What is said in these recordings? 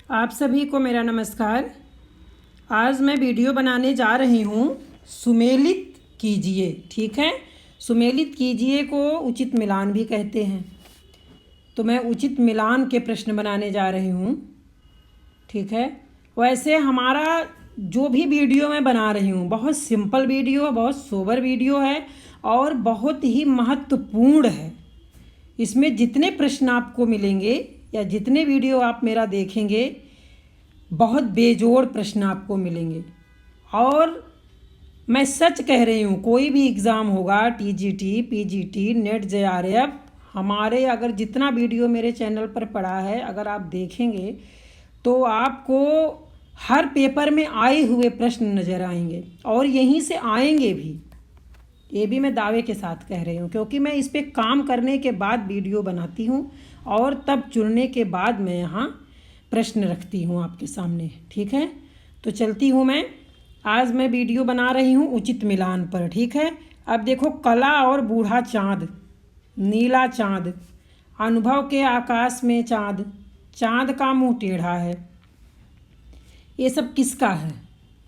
आप सभी को मेरा नमस्कार। आज मैं वीडियो बनाने जा रही हूँ सुमेलित कीजिए। ठीक है, सुमेलित कीजिए को उचित मिलान भी कहते हैं। तो मैं उचित मिलान के प्रश्न बनाने जा रही हूँ। ठीक है, वैसे हमारा जो भी वीडियो मैं बना रही हूँ बहुत सिंपल वीडियो, बहुत सोबर वीडियो है और बहुत ही महत्वपूर्ण है। इसमें जितने प्रश्न आपको मिलेंगे या जितने वीडियो आप मेरा देखेंगे बहुत बेजोड़ प्रश्न आपको मिलेंगे। और मैं सच कह रही हूँ, कोई भी एग्ज़ाम होगा, टीजीटी, पीजीटी, नेट, जेआरएफ, हमारे अगर जितना वीडियो मेरे चैनल पर पड़ा है अगर आप देखेंगे तो आपको हर पेपर में आए हुए प्रश्न नज़र आएंगे और यहीं से आएंगे भी। ये भी मैं दावे के साथ कह रही हूँ क्योंकि मैं इस पे काम करने के बाद वीडियो बनाती हूँ और तब चुनने के बाद मैं यहाँ प्रश्न रखती हूँ आपके सामने। ठीक है, तो चलती हूँ मैं। आज मैं वीडियो बना रही हूँ उचित मिलान पर। ठीक है, अब देखो, कला और बूढ़ा चाँद, नीला चाँद, अनुभव के आकाश में चाँद, चाँद का मुँह टेढ़ा है, ये सब किसका है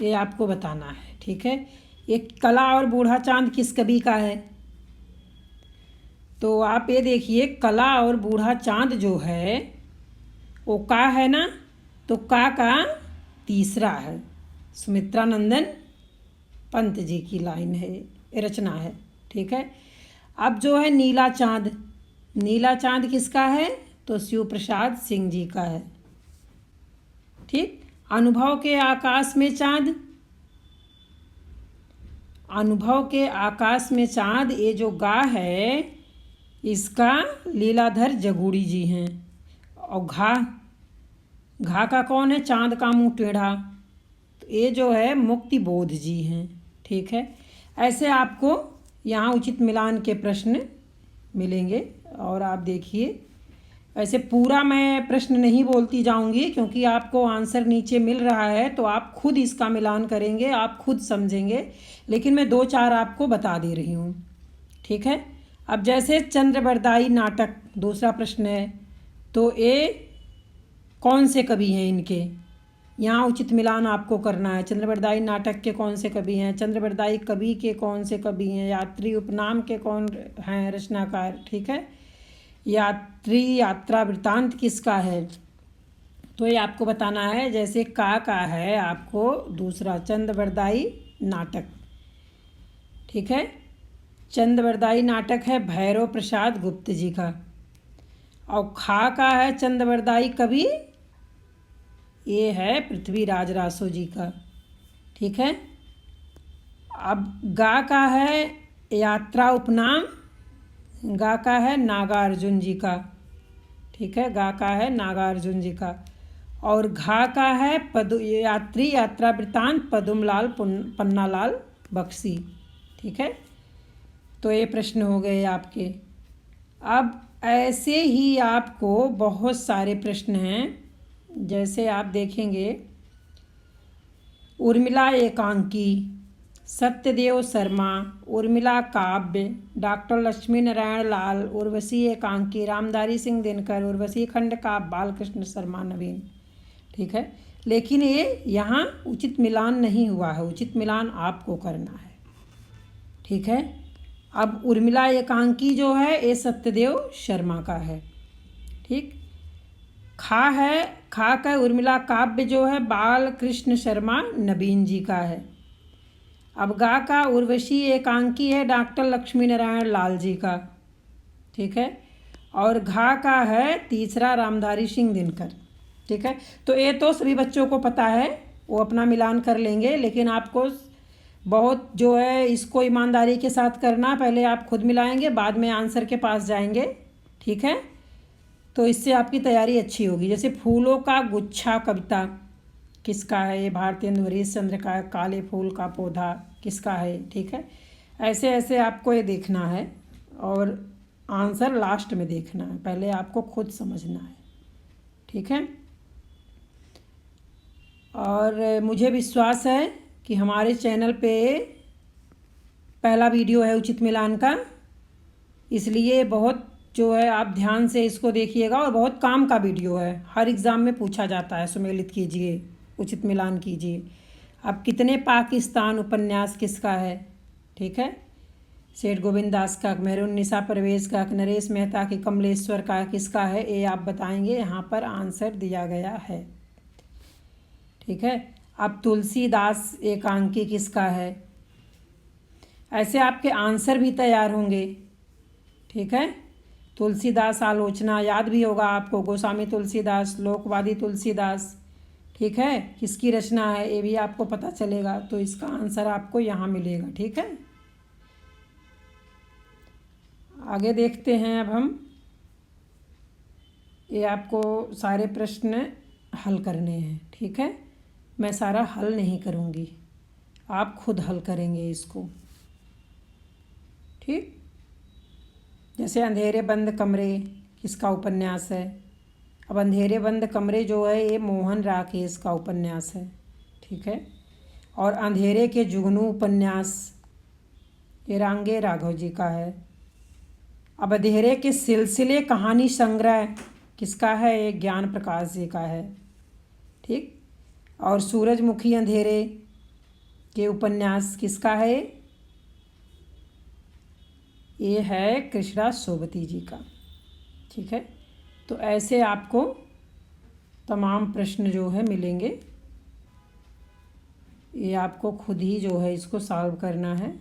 ये आपको बताना है। ठीक है, ये कला और बूढ़ा चाँद किस कवि का है? तो आप ये देखिए, कला और बूढ़ा चाँद जो है वो का है ना, तो का तीसरा है। सुमित्रा नंदन पंत जी की लाइन है, रचना है। ठीक है, अब जो है नीला चाँद, नीला चाँद किसका है? तो शिव प्रसाद सिंह जी का है। ठीक, अनुभव के आकाश में चाँद, अनुभव के आकाश में चाँद, ये जो गा है इसका लीलाधर जगूड़ी जी हैं। और घा का कौन है? चाँद का मुँह टेढ़ा, तो ये जो है मुक्ति बोध जी हैं। ठीक है, ऐसे आपको यहाँ उचित मिलान के प्रश्न मिलेंगे। और आप देखिए, ऐसे पूरा मैं प्रश्न नहीं बोलती जाऊंगी क्योंकि आपको आंसर नीचे मिल रहा है तो आप खुद इसका मिलान करेंगे, आप खुद समझेंगे, लेकिन मैं 2-4 आपको बता दे रही हूँ। ठीक है, अब जैसे चंद्रबरदाई नाटक दूसरा प्रश्न है, तो ये कौन से कवि हैं इनके? यहाँ उचित मिलान आपको करना है। चंद्रबरदाई नाटक के कौन से कवि हैं, चंद्रबरदाई कवि के कौन से कवि हैं, यात्री उपनाम के कौन हैं रचनाकार? ठीक है, यात्री यात्रा वृत्तांत किसका है? तो ये आपको बताना है। जैसे का है आपको दूसरा चंद्रबरदाई नाटक। ठीक है, चंद्रबरदाई नाटक है भैरव प्रसाद गुप्त जी का। और खा का है चंद्रबरदाई कवि, ये है पृथ्वीराज रासो जी का। ठीक है, अब गा का है यात्रा उपनाम, गा का है नागार्जुन जी का। ठीक है, गा का है नागार्जुन जी का। और घा का है यात्री यात्रा वृत्तांत पदुमलाल पन्नालाल बख्शी। ठीक है, तो ये प्रश्न हो गए आपके। अब ऐसे ही आपको बहुत सारे प्रश्न हैं। जैसे आप देखेंगे, उर्मिला एकांकी, सत्यदेव शर्मा, उर्मिला काव्य, डॉक्टर लक्ष्मी नारायण लाल, उर्वशी एकांकी, रामधारी सिंह दिनकर, उर्वशी खंड काव्य, बालकृष्ण शर्मा नवीन। ठीक है, लेकिन ये यहाँ उचित मिलान नहीं हुआ है, उचित मिलान आपको करना है। ठीक है, अब उर्मिला एकांकी जो है ये सत्यदेव शर्मा का है। ठीक, खा का उर्मिला काव्य जो है बालकृष्ण शर्मा नवीन जी का है। अब गा का उर्वशी एकांकी है डॉक्टर लक्ष्मी नारायण लाल जी का। ठीक है, और घा का है तीसरा रामधारी सिंह दिनकर। ठीक है, तो ये तो सभी बच्चों को पता है, वो अपना मिलान कर लेंगे, लेकिन आपको बहुत जो है इसको ईमानदारी के साथ करना। पहले आप खुद मिलाएंगे, बाद में आंसर के पास जाएंगे। ठीक है, तो इससे आपकी तैयारी अच्छी होगी। जैसे फूलों का गुच्छा कविता किसका है? ये भारतेंदु हरीश चंद्र का है। काले फूल का पौधा किसका है? ठीक है, ऐसे ऐसे आपको ये देखना है और आंसर लास्ट में देखना है, पहले आपको खुद समझना है। ठीक है, और मुझे विश्वास है कि हमारे चैनल पे पहला वीडियो है उचित मिलान का, इसलिए बहुत जो है आप ध्यान से इसको देखिएगा, और बहुत काम का वीडियो है, हर एग्ज़ाम में पूछा जाता है। सुमेलित कीजिए, उचित मिलान कीजिए। अब कितने पाकिस्तान उपन्यास किसका है? ठीक है, सेठ गोविंद दास का, मेहरुन्निसा परवेज़ का, नरेश मेहता की कमलेश्वर का, किसका है? ये आप बताएंगे। यहाँ पर आंसर दिया गया है। ठीक है, अब तुलसीदास एकांकी किसका है? ऐसे आपके आंसर भी तैयार होंगे। ठीक है, तुलसीदास आलोचना याद भी होगा आपको, गोस्वामी तुलसीदास, लोकवादी तुलसीदास। ठीक है, किसकी रचना है ये भी आपको पता चलेगा। तो इसका आंसर आपको यहाँ मिलेगा। ठीक है, आगे देखते हैं। अब हम ये आपको सारे प्रश्न हल करने हैं। ठीक है, मैं सारा हल नहीं करूँगी, आप खुद हल करेंगे इसको। ठीक, जैसे अंधेरे बंद कमरे किसका उपन्यास है? अब अंधेरे बंद कमरे जो है ये मोहन राकेश का उपन्यास है। ठीक है, और अंधेरे के जुगनू उपन्यास ये रांगे राघव जी का है। अब अंधेरे के सिलसिले कहानी संग्रह किसका है? ये ज्ञान प्रकाश जी का है। ठीक, और सूरजमुखी अंधेरे के उपन्यास किसका है? ये है कृष्णा सोबती जी का। ठीक है, तो ऐसे आपको तमाम प्रश्न जो है मिलेंगे। ये आपको खुद ही जो है इसको सॉल्व करना है।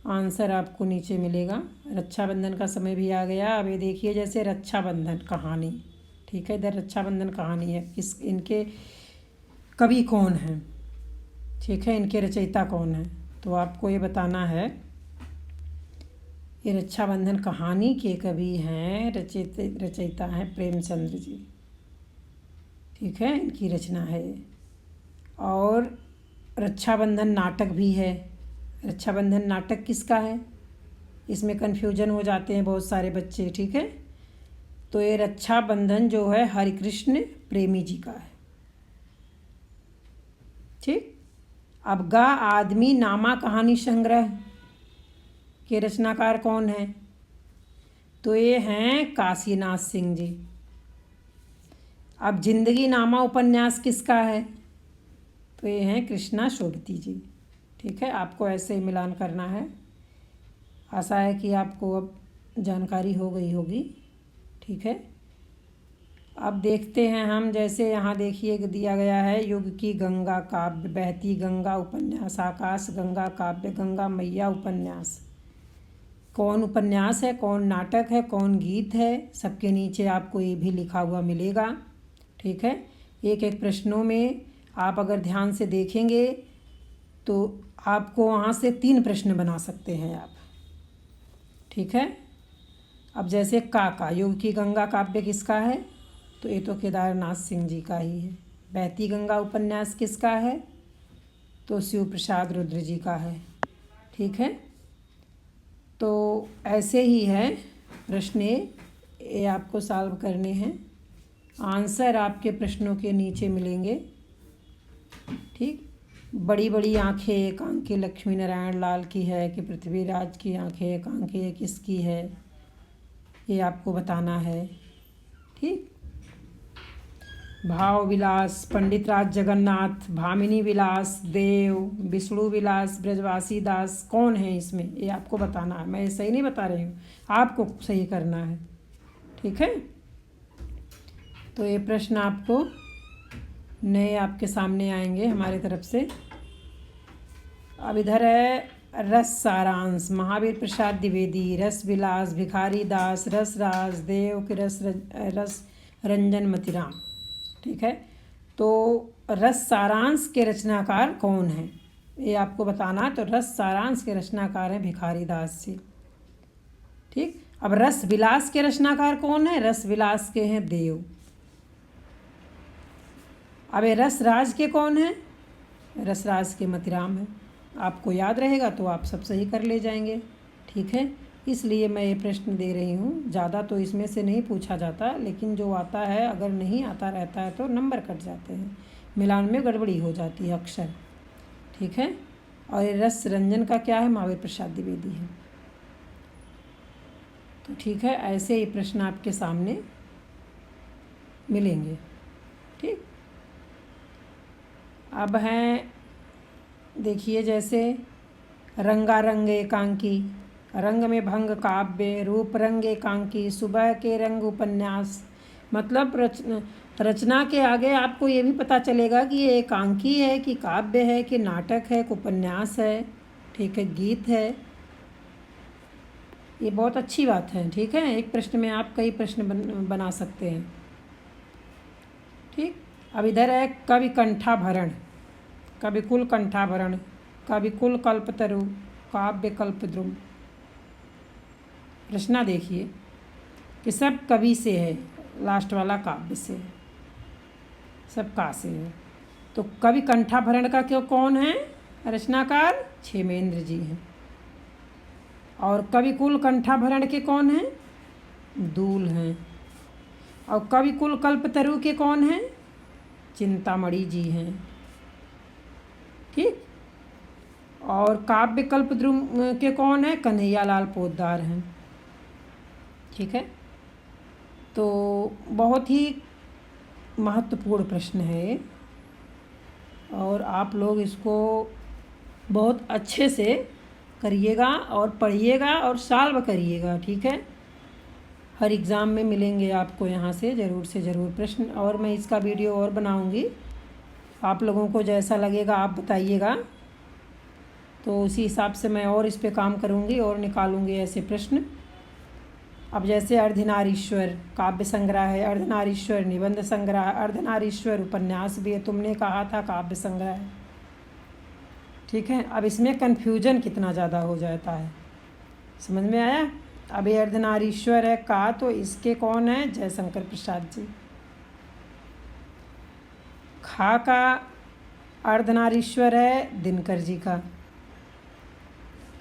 आंसर आपको नीचे मिलेगा। रक्षाबंधन का समय भी आ गया। अब ये देखिए, जैसे रक्षाबंधन कहानी। ठीक है, इधर रक्षाबंधन कहानी है, किस इनके कवि कौन हैं? ठीक है, इनके रचयिता कौन है? तो आपको ये बताना है। ये रक्षाबंधन कहानी के कवि हैं, रचयिता हैं प्रेमचंद्र जी। ठीक है, इनकी रचना है। और रक्षाबंधन नाटक भी है। रक्षाबंधन नाटक किसका है? इसमें कन्फ्यूजन हो जाते हैं बहुत सारे बच्चे। ठीक है, तो ये रक्षाबंधन जो है हरिकृष्ण प्रेमी जी का है। ठीक, अब गा आदमी नामा कहानी संग्रह के रचनाकार कौन है? तो ये हैं काशीनाथ सिंह जी। अब जिंदगी नामा उपन्यास किसका है? तो ये हैं कृष्णा सोबती जी। ठीक है, आपको ऐसे ही मिलान करना है। आशा है कि आपको अब जानकारी हो गई होगी। ठीक है, अब देखते हैं हम। जैसे यहाँ देखिए दिया गया है, युग की गंगा काव्य, बहती गंगा उपन्यास, आकाश गंगा काव्य, गंगा मैया उपन्यास। कौन उपन्यास है, कौन नाटक है, कौन गीत है, सबके नीचे आपको ये भी लिखा हुआ मिलेगा। ठीक है, एक एक प्रश्नों में आप अगर ध्यान से देखेंगे तो आपको वहाँ से 3 प्रश्न बना सकते हैं आप। ठीक है, अब जैसे काका, युग की गंगा काव्य किसका है? तो ये तो केदारनाथ सिंह जी का ही है। बहती गंगा उपन्यास किसका है? तो शिव प्रसाद रुद्र जी का है। ठीक है, तो ऐसे ही है प्रश्न, ये आपको सॉल्व करने हैं। आंसर आपके प्रश्नों के नीचे मिलेंगे। ठीक, बड़ी बड़ी आँखें एकांकी लक्ष्मी नारायण लाल की है कि पृथ्वीराज की आँखें एकांकी किसकी है? ये आपको बताना है। ठीक, भाव विलास पंडित राज जगन्नाथ, भामिनी विलास देव, विष्णु विलास ब्रजवासी दास, कौन है इसमें? ये आपको बताना है। मैं सही नहीं बता रही हूँ, आपको सही करना है। ठीक है, तो ये प्रश्न आपको नए आपके सामने आएंगे हमारी तरफ से। अब इधर है रस सारांश, महावीर प्रसाद द्विवेदी, रस विलास भिखारी दास, रस राज देव के रस रंजन मतिराम। ठीक है, तो रस सारांश के रचनाकार कौन है ये आपको बताना है। तो रस सारांश के रचनाकार हैं भिखारी दास जी। ठीक, अब रस विलास के रचनाकार कौन है? रस विलास के हैं देव। अब ये रस राज के कौन है? रस राज के मतिराम है। आपको याद रहेगा तो आप सब सही कर ले जाएंगे। ठीक है, इसलिए मैं ये प्रश्न दे रही हूँ। ज़्यादा तो इसमें से नहीं पूछा जाता, लेकिन जो आता है, अगर नहीं आता रहता है तो नंबर कट जाते हैं, मिलान में गड़बड़ी हो जाती है अक्सर। ठीक है, और ये रस रंजन का क्या है? महावीर प्रसाद द्विवेदी है। तो ठीक है, ऐसे ही प्रश्न आपके सामने मिलेंगे। ठीक, अब हैं, देखिए जैसे रंगारंग एकांकी, रंग में भंग काव्य, रूप रंग एकांकी, सुबह के रंग उपन्यास। मतलब रचना के आगे आपको ये भी पता चलेगा कि ये एकांकी है कि काव्य है कि नाटक है कि उपन्यास है। ठीक है, गीत है। ये बहुत अच्छी बात है। ठीक है, एक प्रश्न में आप कई प्रश्न बना सकते हैं। ठीक, अब इधर है कवि कंठाभरण, कविकुल कंठाभरण, कविकुल कल्पतरु, काव्य कल्पद्रुम। रचना देखिए कि सब कवि से है, लास्ट वाला काव्य से है, सब का से है। तो कवि कंठाभरण का क्यों कौन है रचनाकार? क्षेमेंद्र जी हैं। और कविकुल कंठाभरण के कौन हैं? दूल हैं। और कविकुल कल्पतरु के कौन हैं? चिंतामणि जी हैं। ठीक, और काव्य कल्पद्रुम के कौन है? कन्हैयालाल पोद्दार हैं। ठीक है, तो बहुत ही महत्वपूर्ण प्रश्न है और आप लोग इसको बहुत अच्छे से करिएगा और पढ़िएगा और सॉल्व करिएगा। ठीक है, हर एग्ज़ाम में मिलेंगे आपको यहाँ से ज़रूर प्रश्न, और मैं इसका वीडियो और बनाऊँगी। आप लोगों को जैसा लगेगा आप बताइएगा, तो उसी हिसाब से मैं और इस पे काम करूँगी और निकालूँगी ऐसे प्रश्न। अब जैसे अर्धनारीश्वर काव्य संग्रह है, अर्धनारीश्वर निबंध संग्रह, अर्धनारीश्वर उपन्यास भी है, तुमने कहा था काव्य संग्रह है। ठीक है, अब इसमें कन्फ्यूजन कितना ज़्यादा हो जाता है, समझ में आया? अब ये अर्धनारीश्वर है का, तो इसके कौन है? जयशंकर प्रसाद जी। खा का अर्धनारीश्वर है दिनकर जी का,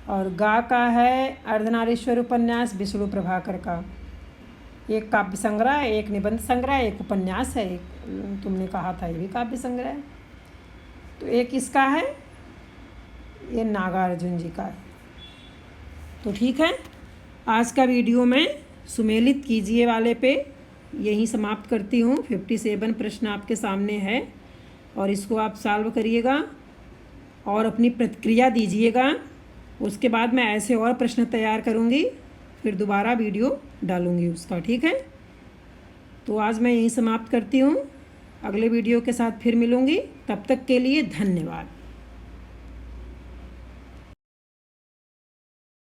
और गा का है अर्धनारीश्वर उपन्यास विष्णु प्रभाकर का। एक काव्य संग्रह, एक निबंध संग्रह, एक उपन्यास है, एक तुमने कहा था ये भी काव्य संग्रह है। तो एक इसका है, ये नागार्जुन जी का है। तो ठीक है, आज का वीडियो मैं सुमेलित कीजिए वाले पे यहीं समाप्त करती हूँ। 57 प्रश्न आपके सामने है और इसको आप सॉल्व करिएगा और अपनी प्रतिक्रिया दीजिएगा। उसके बाद मैं ऐसे और प्रश्न तैयार करूँगी, फिर दोबारा वीडियो डालूँगी उसका। ठीक है, तो आज मैं यहीं समाप्त करती हूँ। अगले वीडियो के साथ फिर मिलूँगी, तब तक के लिए धन्यवाद।